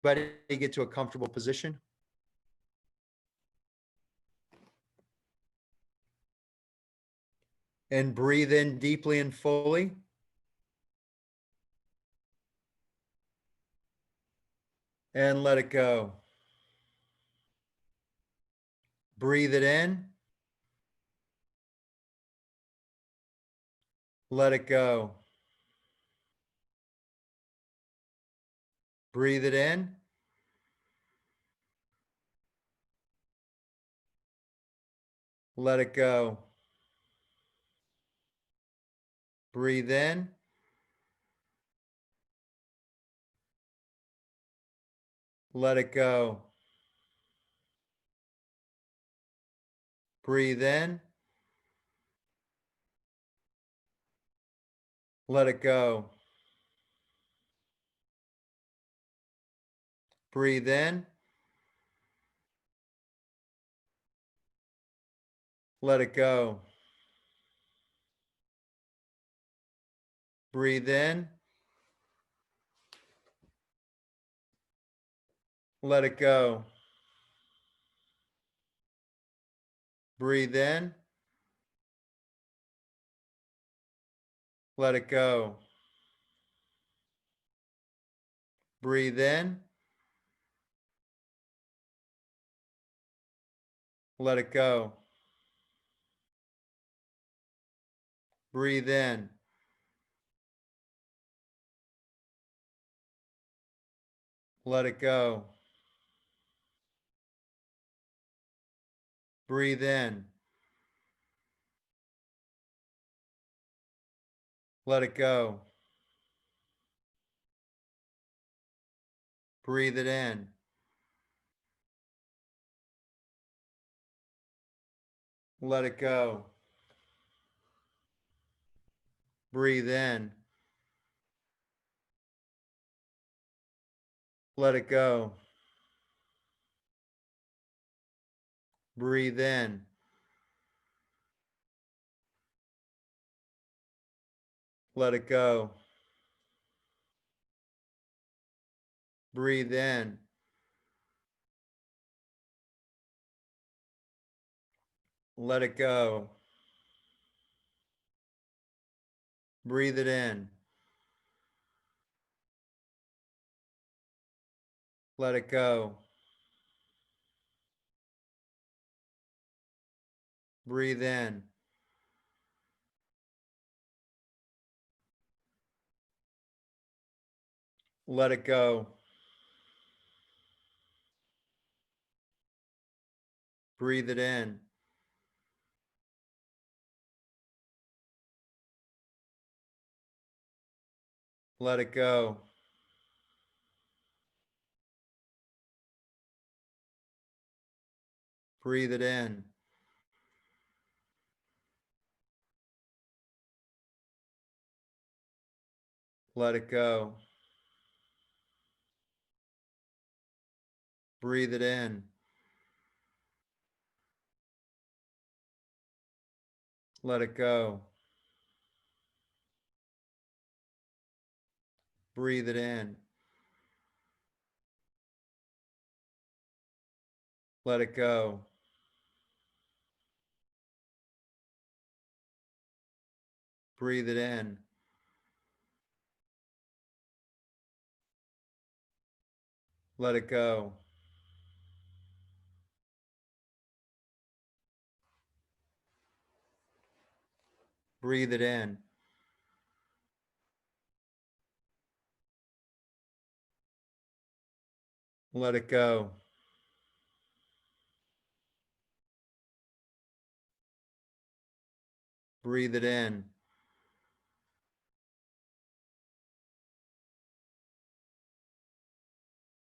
Everybody get to a comfortable position. And breathe in deeply and fully. And let it go. Breathe it in. Let it go. Breathe it in. Let it go. Breathe in. Let it go. Breathe in. Let it go. Breathe in. Let it go. Breathe in. Let it go. Breathe in. Let it go. Breathe in. Let it go. Breathe in. Let it go. Breathe in. Let it go. Breathe it in. Let it go. Breathe in. Let it go. Breathe in. Let it go. Breathe in. Let it go. Breathe it in. Let it go. Breathe in. Let it go. Breathe it in. Let it go. Breathe it in. Let it go. Breathe it in. Let it go. Breathe it in. Let it go. Breathe it in. Let it go. Breathe it in. Let it go. Breathe it in.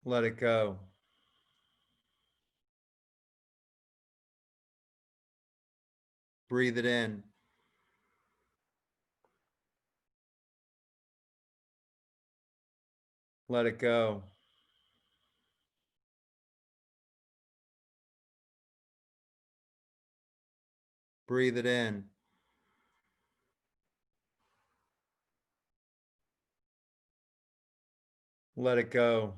Let it go. Breathe it in. Let it go. Breathe it in. Let it go.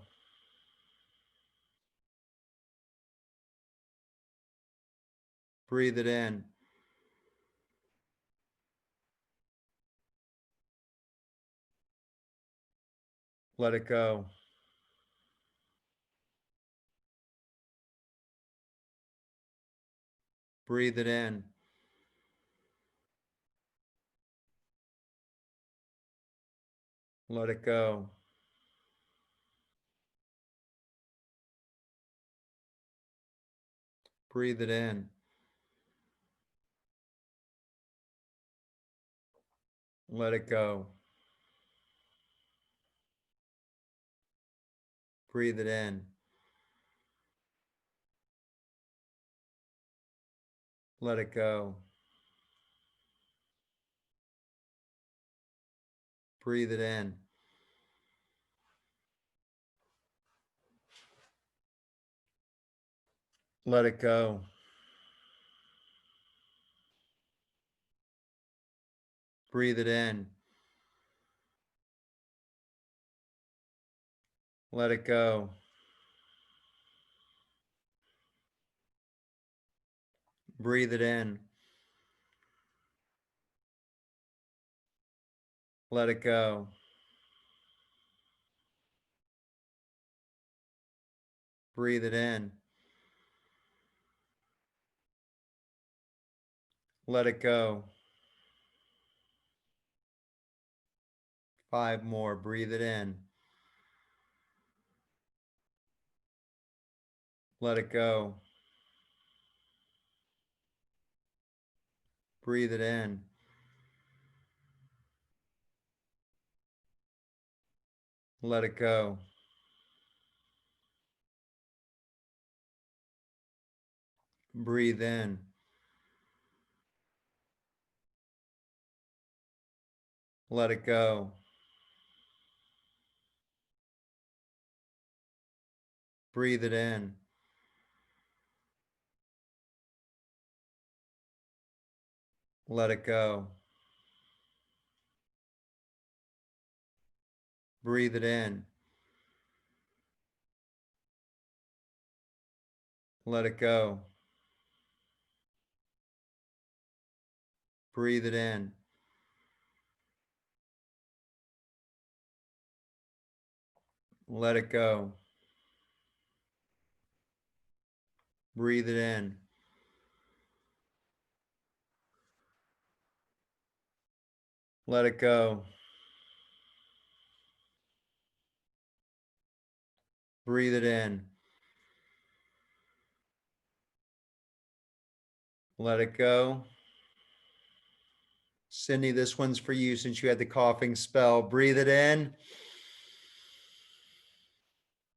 Breathe it in. Let it go. Breathe it in. Let it go. Breathe it in. Let it go. Breathe it in. Let it go. Breathe it in. Let it go. Breathe it in. Let it go. Breathe it in. Let it go. Breathe it in. Let it go. 5 more. Breathe it in. Let it go. Breathe it in. Let it go. Breathe in. Let it go. Breathe it in. Let it go. Breathe it in. Let it go. Breathe it in. Let it go. Breathe it in. Let it go. Breathe it in. Let it go. Cindy, this one's for you since you had the coughing spell. Breathe it in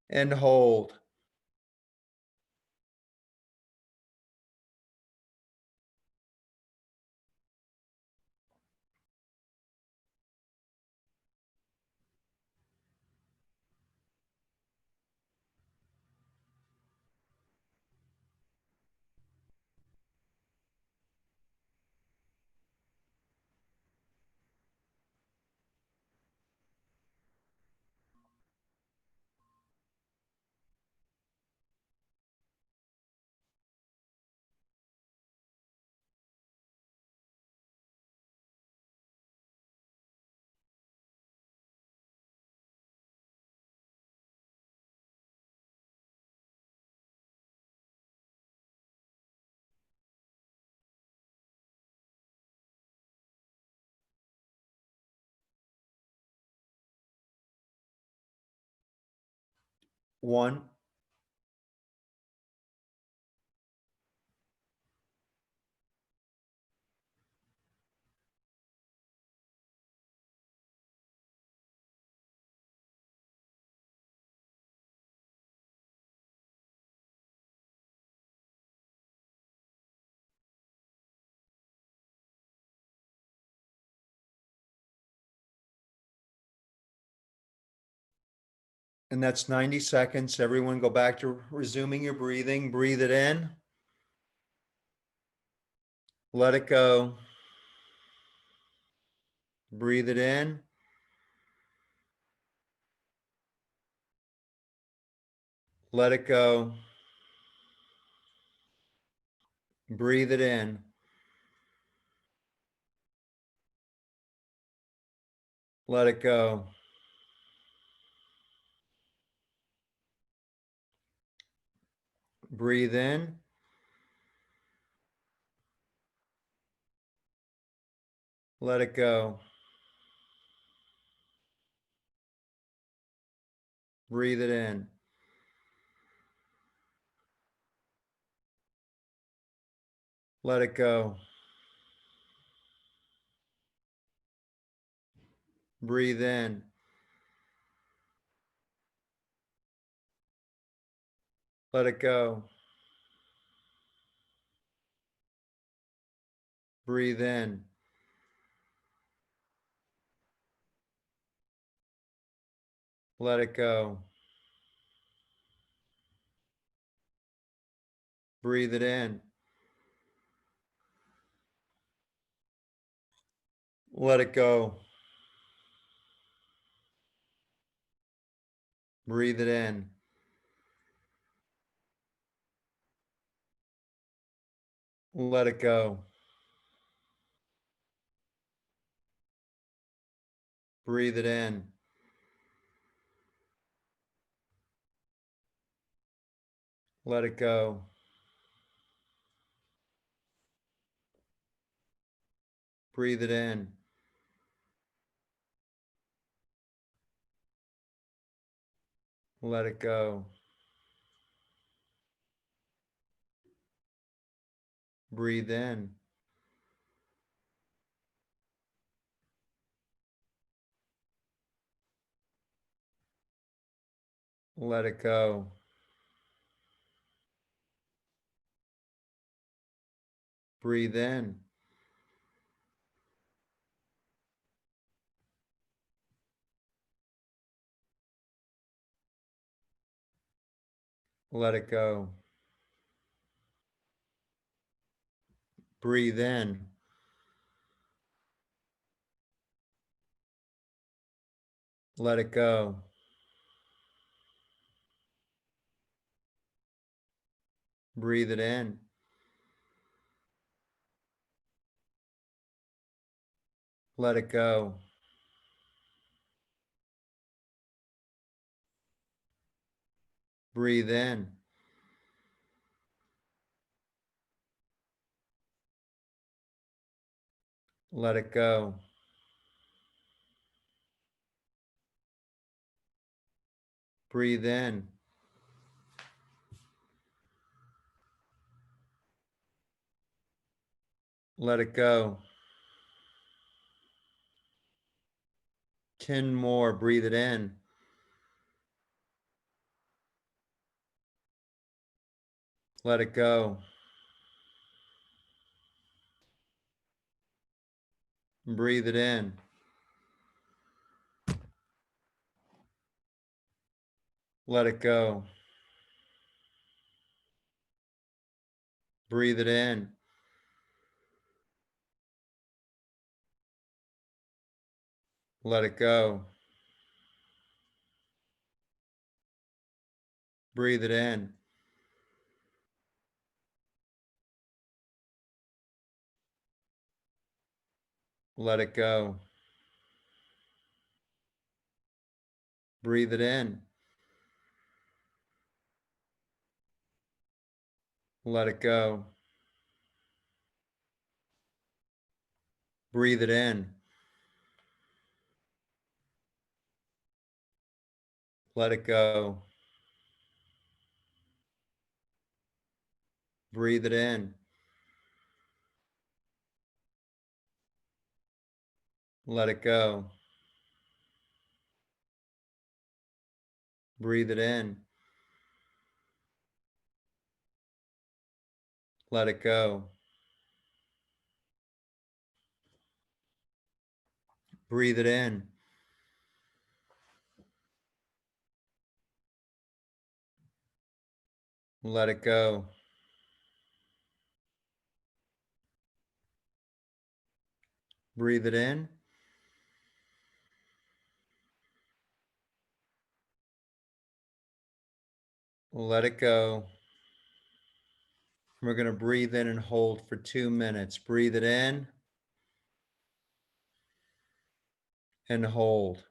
and hold. One, and that's 90 seconds. Everyone go back to resuming your breathing. Breathe it in. Let it go. Breathe it in. Let it go. Breathe it in. Let it go. Breathe in. Let it go. Breathe it in. Let it go. Breathe in. Let it go. Breathe in. Let it go. Breathe it in. Let it go. Breathe it in. Let it go. Breathe it in. Let it go. Breathe it in. Let it go. Breathe in. Let it go. Breathe in. Let it go. Breathe in. Let it go. Breathe it in. Let it go. Breathe in. Let it go. Breathe in. Let it go. 10 more. Breathe it in. Let it go. Breathe it in. Let it go. Breathe it in. Let it go. Breathe it in. Let it go. Breathe it in. Let it go. Breathe it in. Let it go. Breathe it in. Let it go. Breathe it in. Let it go. Breathe it in. Let it go. Breathe it in. Let it go. We're going to breathe in and hold for 2 minutes. Breathe it in and hold.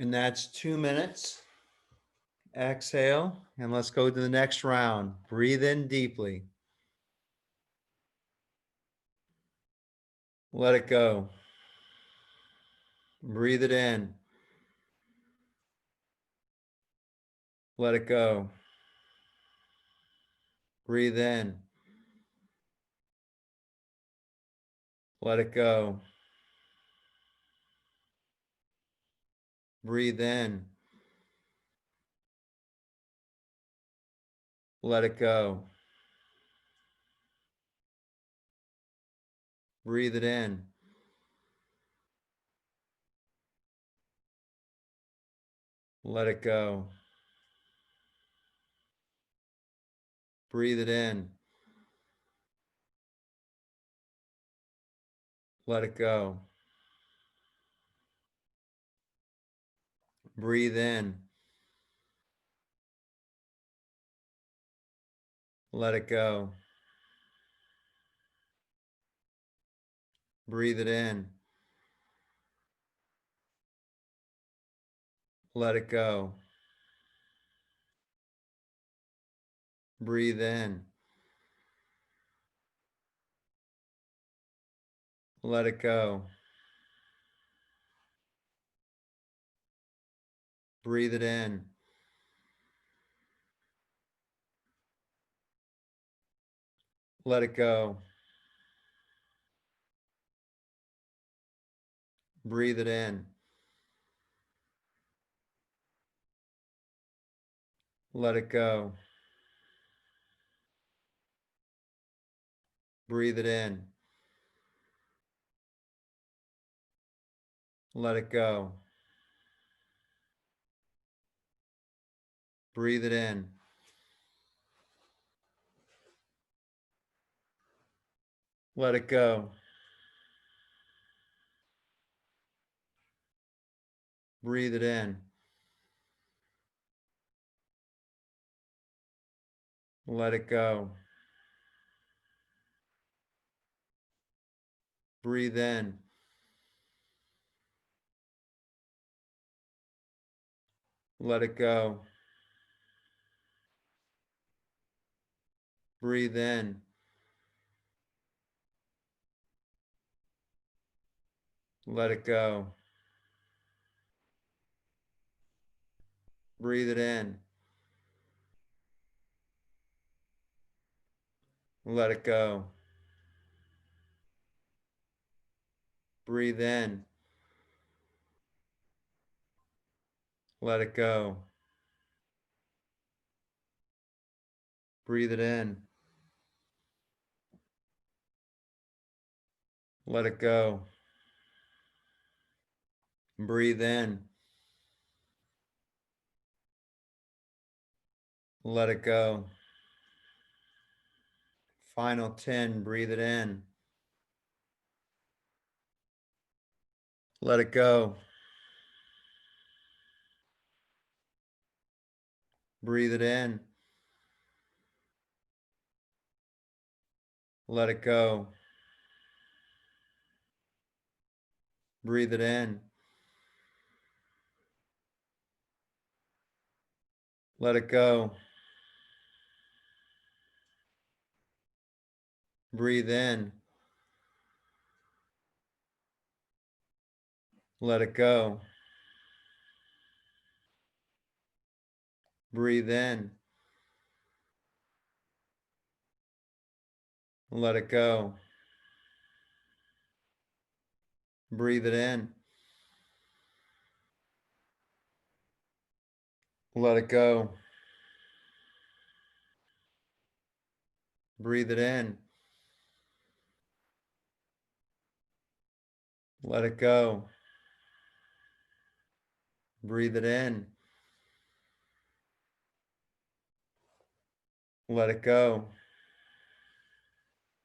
And that's 2 minutes. Exhale, and let's go to the next round. Breathe in deeply. Let it go. Breathe it in. Let it go. Breathe in. Let it go. Breathe in. Let it go. Breathe it in. Let it go. Breathe it in. Let it go. Breathe in. Let it go. Breathe it in. Let it go. Breathe in. Let it go. Breathe it in. Let it go. Breathe it in. Let it go. Breathe it in. Let it go. Breathe it in. Let it go. Breathe it in. Let it go. Breathe in. Let it go. Breathe in. Let it go. Breathe it in. Let it go. Breathe in. Let it go. Breathe it in. Let it go. Breathe in. Let it go. Final 10. Breathe it in. Let it go. Breathe it in. Let it go. Breathe it in. Let it go. Breathe in. Let it go. Breathe in. Let it go. Breathe it in. Let it go. Breathe it in. Let it go. Breathe it in. Let it go.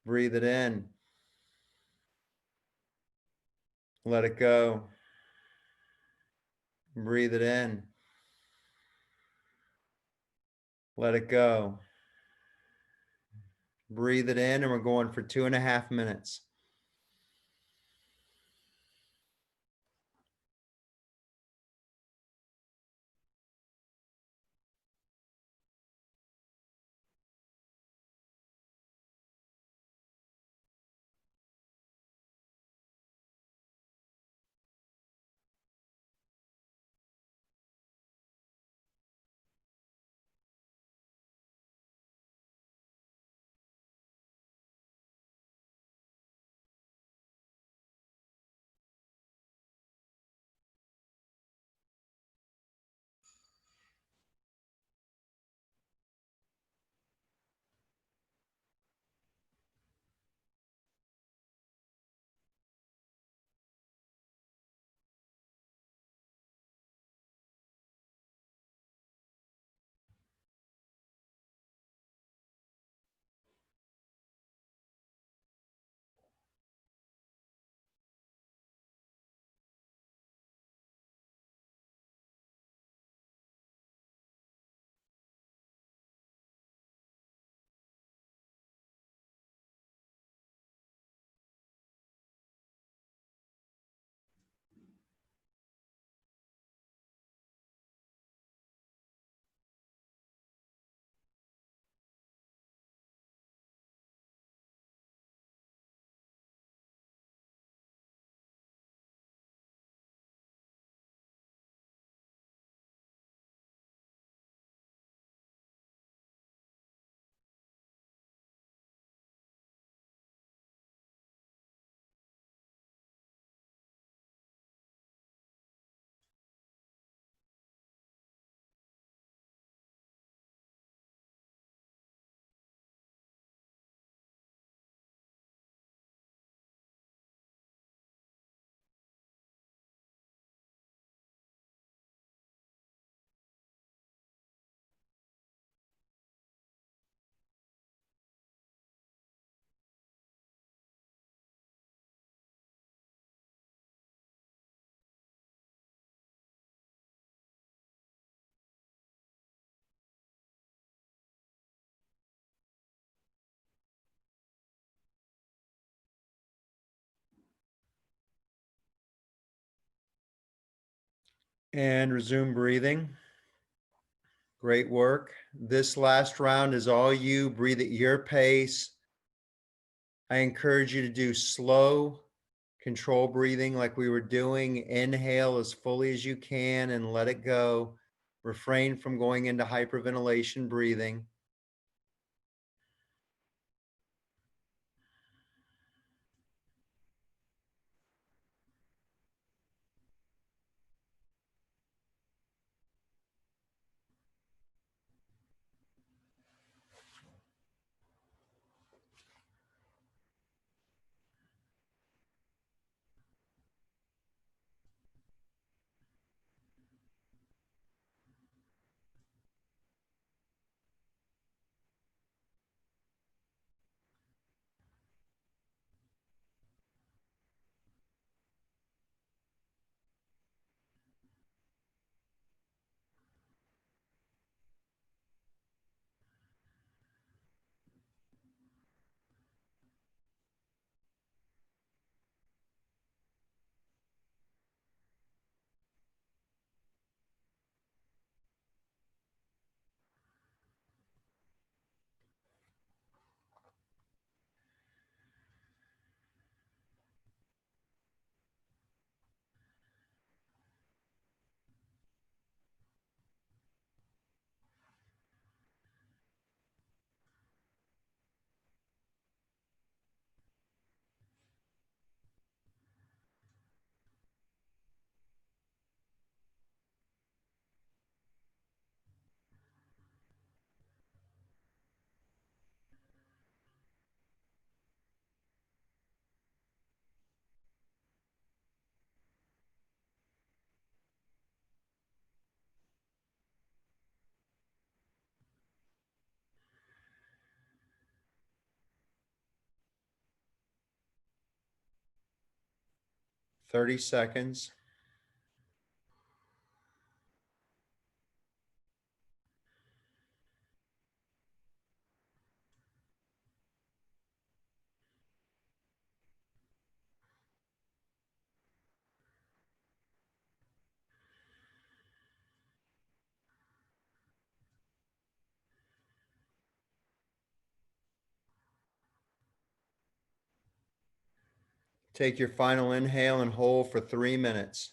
Breathe it in. Let it go. Breathe it in. Let it go. Breathe it in, and we're going for 2.5 minutes. And resume breathing. Great work. This last round is all you. Breathe at your pace. I encourage you to do slow, control breathing like we were doing. Inhale as fully as you can and let it go. Refrain from going into hyperventilation breathing. 30 seconds. Take your final inhale and hold for 3 minutes.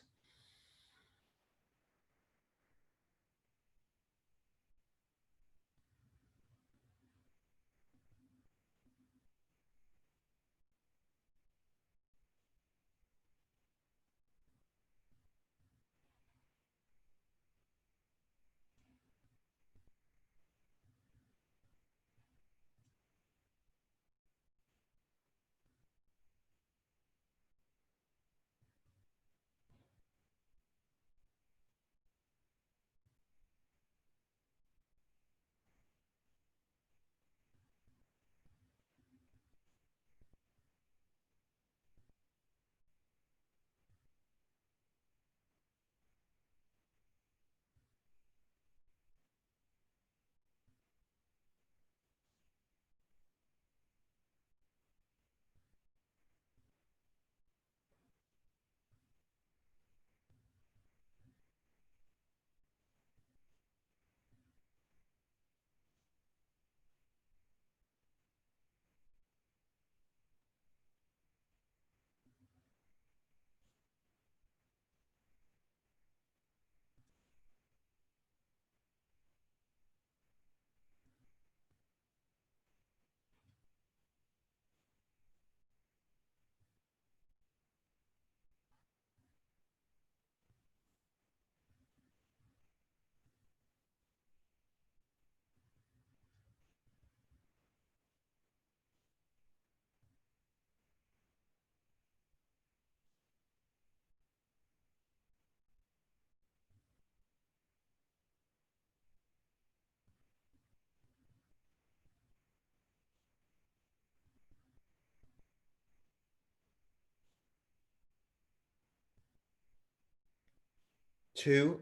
2,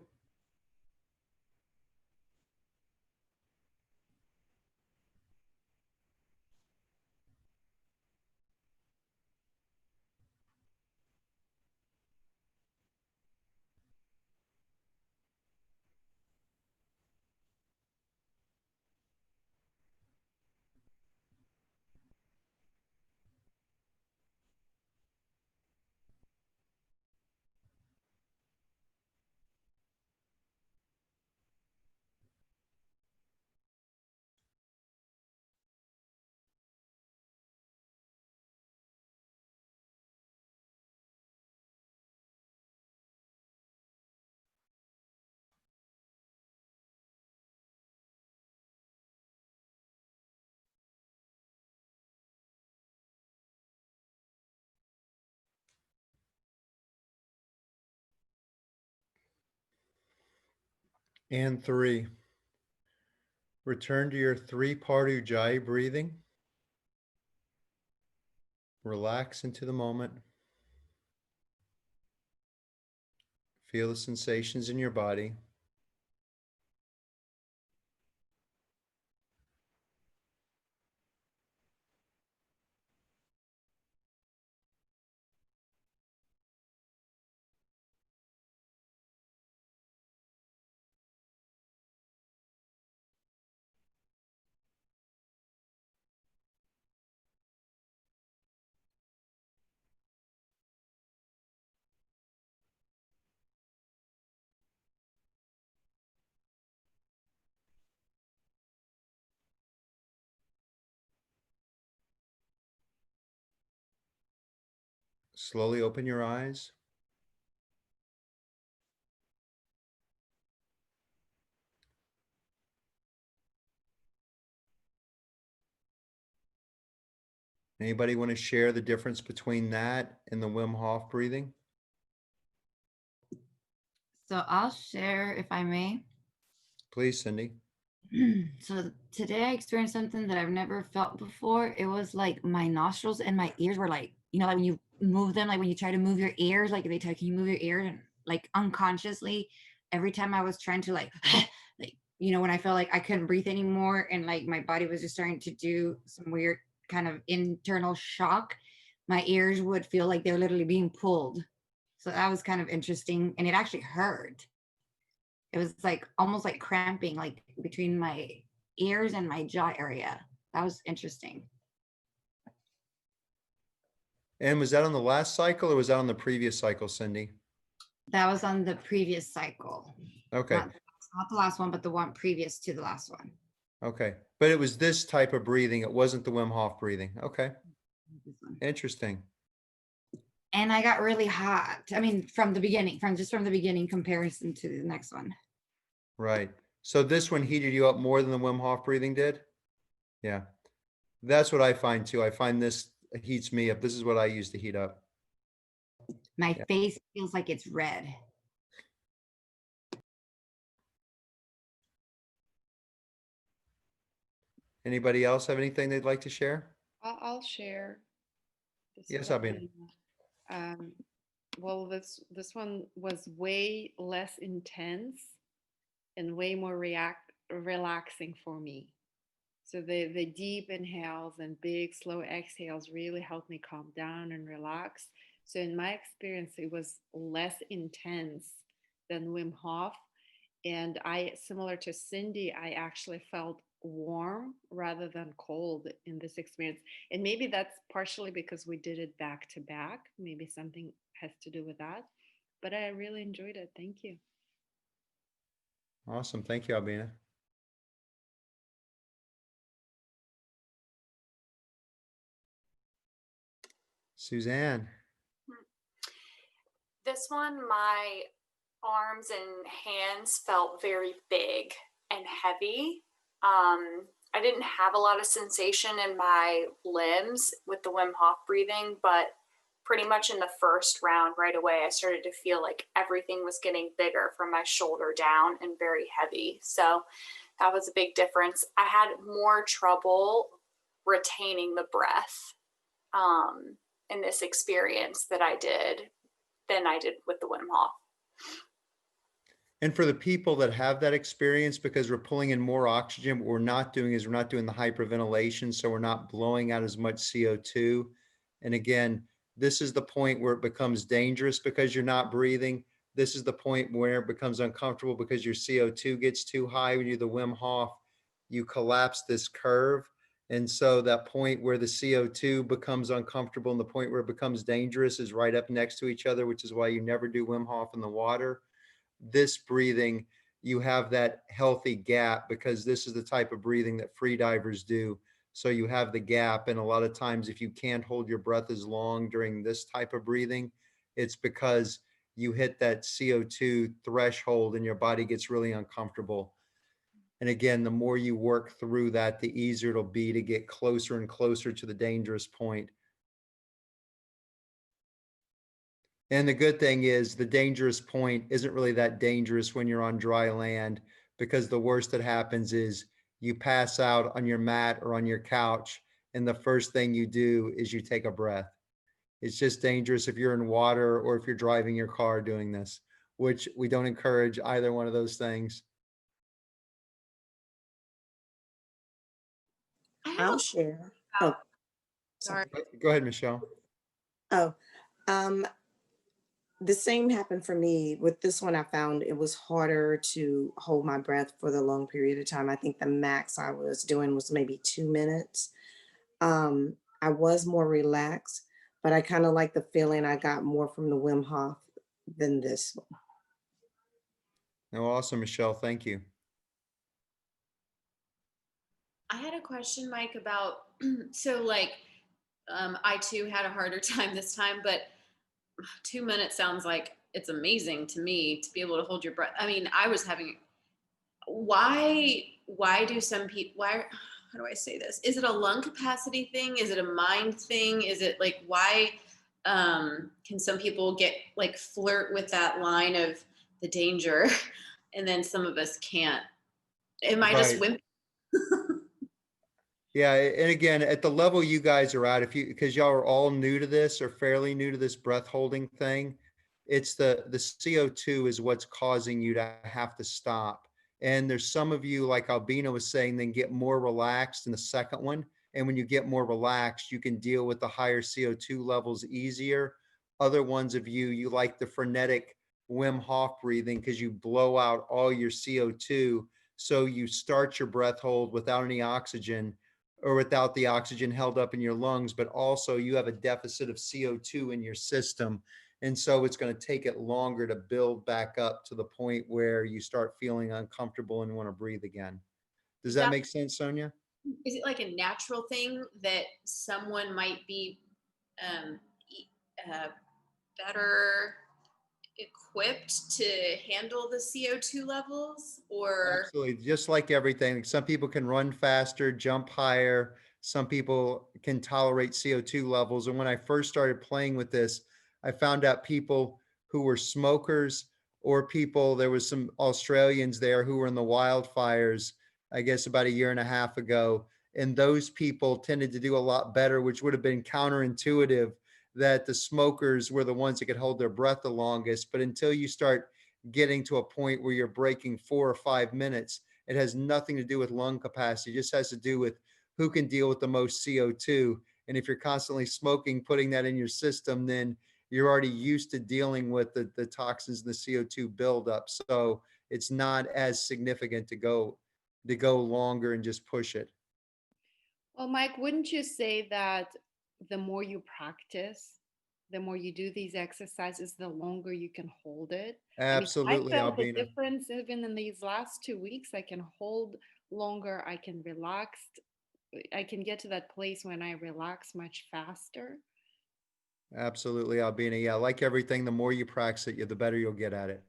and 3. Return to your 3-part Ujjayi breathing. Relax into the moment. Feel the sensations in your body. Slowly open your eyes. Anybody want to share the difference between that and the Wim Hof breathing? So I'll share if I may. Please, Cindy. So today I experienced something that I've never felt before. It was like my nostrils and my ears were like, like when you move them, like when you try to move your ears, like they tell you, can you move your ears? And like unconsciously, every time I was trying to like, like, when I felt like I couldn't breathe anymore and like my body was just starting to do some weird kind of internal shock, my ears would feel like they're literally being pulled. So that was kind of interesting. And it actually hurt. It was like almost like cramping, like between my ears and my jaw area. That was interesting. And was that on the last cycle or was that on the previous cycle, Cindy? That was on the previous cycle, Okay. not the last one, but the one previous to the last one. Okay. But it was this type of breathing. It wasn't the Wim Hof breathing. Okay. This one. Interesting. And I got really hot. I mean, from the beginning, from the beginning comparison to the next one. Right. So this one heated you up more than the Wim Hof breathing did? Yeah. That's what I find too. I find this heats me up. This is what I use to heat up. My Yeah. face feels like it's red. Anybody else have anything they'd like to share? I'll share. This is Yes, Albina. Albina. Um, well, this one was way less intense and way more relaxing for me. So the deep inhales and big slow exhales really helped me calm down and relax. So in my experience, it was less intense than Wim Hof. And I, similar to Cindy, I actually felt warm rather than cold in this experience. And maybe that's partially because we did it back to back. Maybe something has to do with that. But I really enjoyed it. Thank you. Awesome. Thank you, Albina. Suzanne. This one, my arms and hands felt very big and heavy. I didn't have a lot of sensation in my limbs with the Wim Hof breathing, but pretty much in the first round, right away, I started to feel like everything was getting bigger from my shoulder down and very heavy. So that was a big difference. I had more trouble retaining the breath in this experience that I did than I did with the Wim Hof. And for the people that have that experience, because we're pulling in more oxygen, what we're not doing is we're not doing the hyperventilation. So we're not blowing out as much CO2. And again, this is the point where it becomes dangerous because you're not breathing. This is the point where it becomes uncomfortable because your CO2 gets too high. When you do the Wim Hof, you collapse this curve. And so that point where the CO2 becomes uncomfortable and the point where it becomes dangerous is right up next to each other, which is why you never do Wim Hof in the water. This breathing, you have that healthy gap because this is the type of breathing that free divers do. So you have the gap. And a lot of times, if you can't hold your breath as long during this type of breathing, it's because you hit that CO2 threshold and your body gets really uncomfortable. And again, the more you work through that, the easier it'll be to get closer and closer to the dangerous point. And the good thing is the dangerous point isn't really that dangerous when you're on dry land, because the worst that happens is you pass out on your mat or on your couch. And the first thing you do is you take a breath. It's just dangerous if you're in water or if you're driving your car doing this, which we don't encourage either one of those things. I have I'll a share. about, Oh, sorry. sorry. Go ahead, Michelle. Oh, um, the same happened for me. With this one, I found it was harder to hold my breath for the long period of time. I think the max I was doing was maybe 2 minutes. I was more relaxed, but I kind of like the feeling I got more from the Wim Hof than this one. No, awesome, Michelle. Thank you. I had a question, Mike, about so like I too had a harder time this time, but 2 minutes sounds like it's amazing to me to be able to hold your breath. I mean, I was having why do some people why how do I say this? Is it a lung capacity thing? Is it a mind thing? Is it like why can some people get like flirt with that line of the danger and then some of us can't? Am I just Right. wimpy? Yeah, and again, at the level you guys are at, if you because y'all are all new to this or fairly new to this breath holding thing, it's the CO2 is what's causing you to have to stop. And there's some of you, like Albina was saying, then get more relaxed in the second one. And when you get more relaxed, you can deal with the higher CO2 levels easier. Other ones of you, you like the frenetic Wim Hof breathing because you blow out all your CO2. So you start your breath hold without any oxygen or without the oxygen held up in your lungs, but also you have a deficit of CO2 in your system. And so it's going to take it longer to build back up to the point where you start feeling uncomfortable and want to breathe again. Does Is that that make sense, Sonia? is it like a natural thing that someone might be um, better equipped to handle the CO2 levels, or Absolutely. Just like everything, some people can run faster, jump higher. Some people can tolerate CO2 levels. And when I first started playing with this, I found out people who were smokers or people, there was some Australians there who were in the wildfires, I guess about a year and a half ago. And those people tended to do a lot better, which would have been counterintuitive that the smokers were the ones that could hold their breath the longest. But until you start getting to a point where you're breaking 4 or 5 minutes. It has nothing to do with lung capacity. It just has to do with who can deal with the most CO2. And if you're constantly smoking, putting that in your system, then you're already used to dealing with the toxins and the CO2 buildup. So it's not as significant to go longer and just push it. Well, Mike, wouldn't you say that the more you practice, the more you do these exercises, the longer you can hold it? I mean, I Absolutely, felt the Albina. difference even in these last 2 weeks. I can hold longer, I can relax, I can get to that place when I relax much faster. Absolutely, Albina. Yeah, like everything, the more you practice it, the better you'll get at it.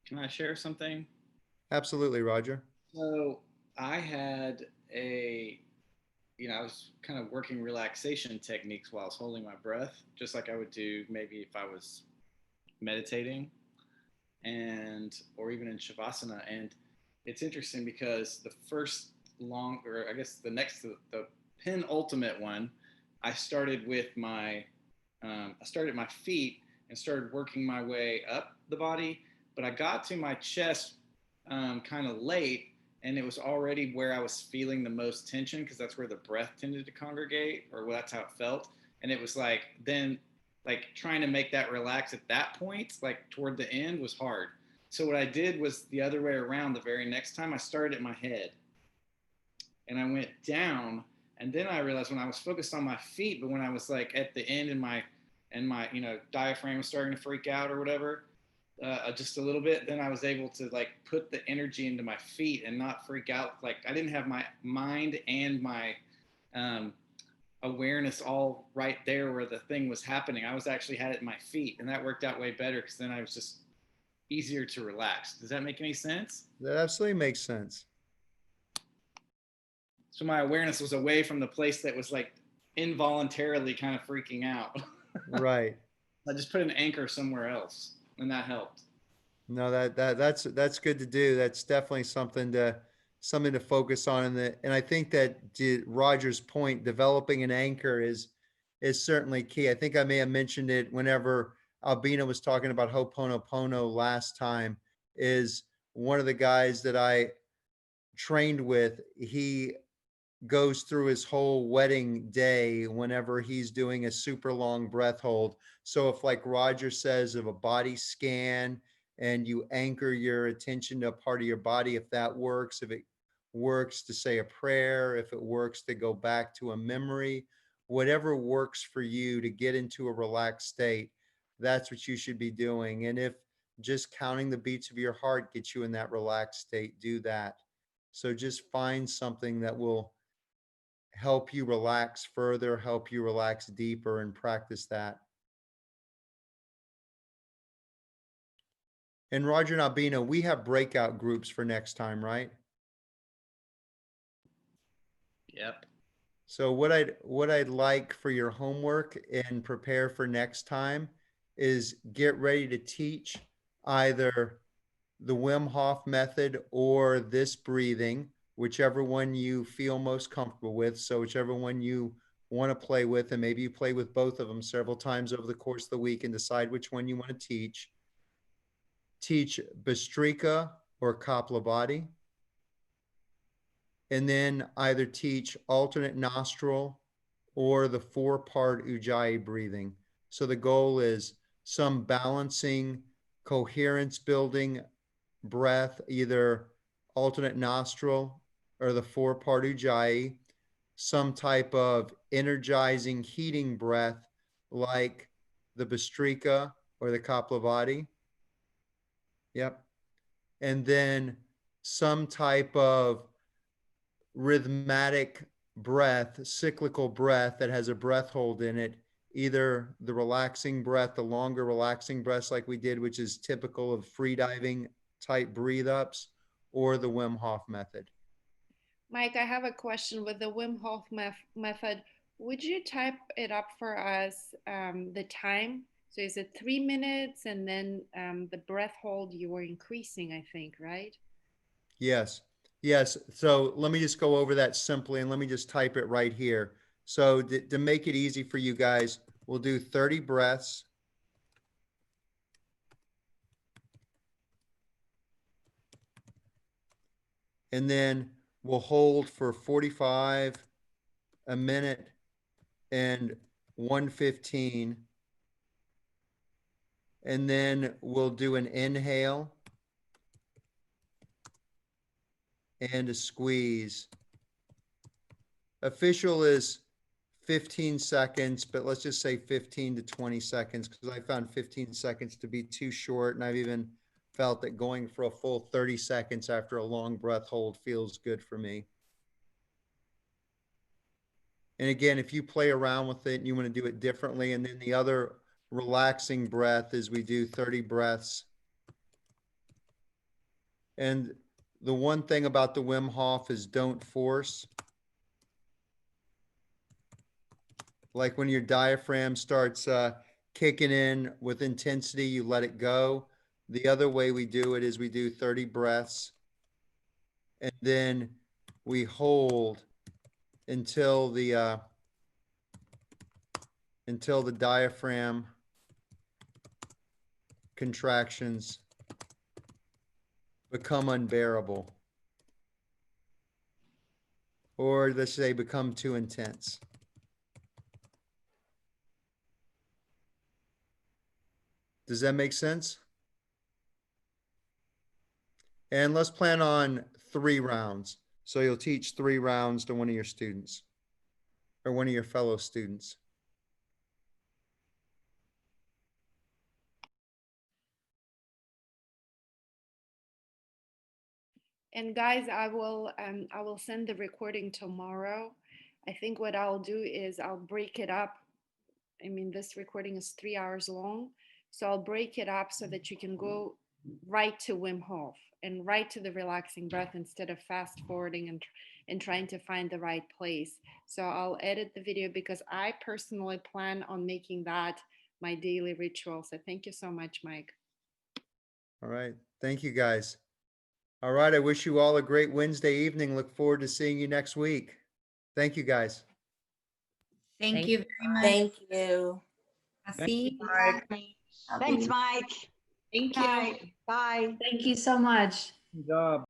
Can I share something? Absolutely, Roger. So I had I was kind of working relaxation techniques while I was holding my breath, just like I would do maybe if I was meditating or even in Shavasana. And it's interesting because the first or I guess the penultimate one, I started at my feet and started working my way up the body, but I got to my chest kind of late, and it was already where I was feeling the most tension because that's where the breath tended to congregate, or well, that's how it felt. And it was like then like trying to make that relax at that point, like toward the end, was hard. So what I did was the other way around. The very next time I started at my head and I went down, and then I realized when I was focused on my feet, but when I was like at the end and my diaphragm was starting to freak out or whatever, just a little bit, then I was able to like put the energy into my feet and not freak out. Like I didn't have my mind and my awareness all right there where the thing was happening. I was actually had it in my feet, and that worked out way better because then I was just easier to relax. Does that make any sense? That absolutely makes sense. So my awareness was away from the place that was like involuntarily kind of freaking out. Right. I just put an anchor somewhere else, and that helped. No, that's good to do. That's definitely something to focus on. And I think that to Roger's point, developing an anchor is certainly key. I think I may have mentioned it whenever Albina was talking about Ho'oponopono last time. Is one of the guys that I trained with. He goes through his whole wedding day whenever he's doing a super long breath hold. So if like Roger says of a body scan and you anchor your attention to a part of your body, if that works, if it works to say a prayer, if it works to go back to a memory, whatever works for you to get into a relaxed state, that's what you should be doing. And if just counting the beats of your heart gets you in that relaxed state, do that. So just find something that will help you relax further, help you relax deeper, and practice that. And Roger and Albino, we have breakout groups for next time, right? Yep. So what I'd like for your homework and prepare for next time is get ready to teach either the Wim Hof method or this breathing, whichever one you feel most comfortable with. So whichever one you want to play with, and maybe you play with both of them several times over the course of the week and decide which one you want to teach. Teach Bhastrika or Kapalabhati, and then either teach alternate nostril or the 4-part Ujjayi breathing. So the goal is some balancing, coherence building breath, either alternate nostril or the 4-part Ujjayi, some type of energizing, heating breath like the Bhastrika or the Kapalabhati. Yep. And then some type of rhythmatic breath, cyclical breath that has a breath hold in it, either the relaxing breath, the longer relaxing breaths like we did, which is typical of freediving type breathe ups, or the Wim Hof method. Mike, I have a question with the Wim Hof method. Would you type it up for us, the time? So is it 3 minutes, and then the breath hold you were increasing, I think, right? Yes. Yes. So let me just go over that simply, and let me just type it right here. So to make it easy for you guys, we'll do 30 breaths. And then we'll hold for 45, a minute, and 115. And then we'll do an inhale and a squeeze. Official is 15 seconds, but let's just say 15 to 20 seconds, because I found 15 seconds to be too short. And I've even felt that going for a full 30 seconds after a long breath hold feels good for me. And again, if you play around with it and you want to do it differently, and then the other relaxing breath is we do 30 breaths. And the one thing about the Wim Hof is don't force. Like when your diaphragm starts kicking in with intensity, you let it go. The other way we do it is we do 30 breaths, and then we hold until the diaphragm contractions become unbearable, or let's say become too intense. Does that make sense? And let's plan on 3 rounds. So you'll teach 3 rounds to one of your students or one of your fellow students. And guys, I will send the recording tomorrow. I think what I'll do is I'll break it up. I mean, this recording is 3 hours long, so I'll break it up so that you can go right to Wim Hof and right to the relaxing breath instead of fast forwarding and trying to find the right place. So I'll edit the video because I personally plan on making that my daily ritual. So thank you so much, Mike. All right. Thank you, guys. All right. I wish you all a great Wednesday evening. Look forward to seeing you next week. Thank you, guys. Thank you very much. Thank you. I'll Thank see you. Thanks, Mike. Thank Good you. night. Bye. Thank you so much. Good job.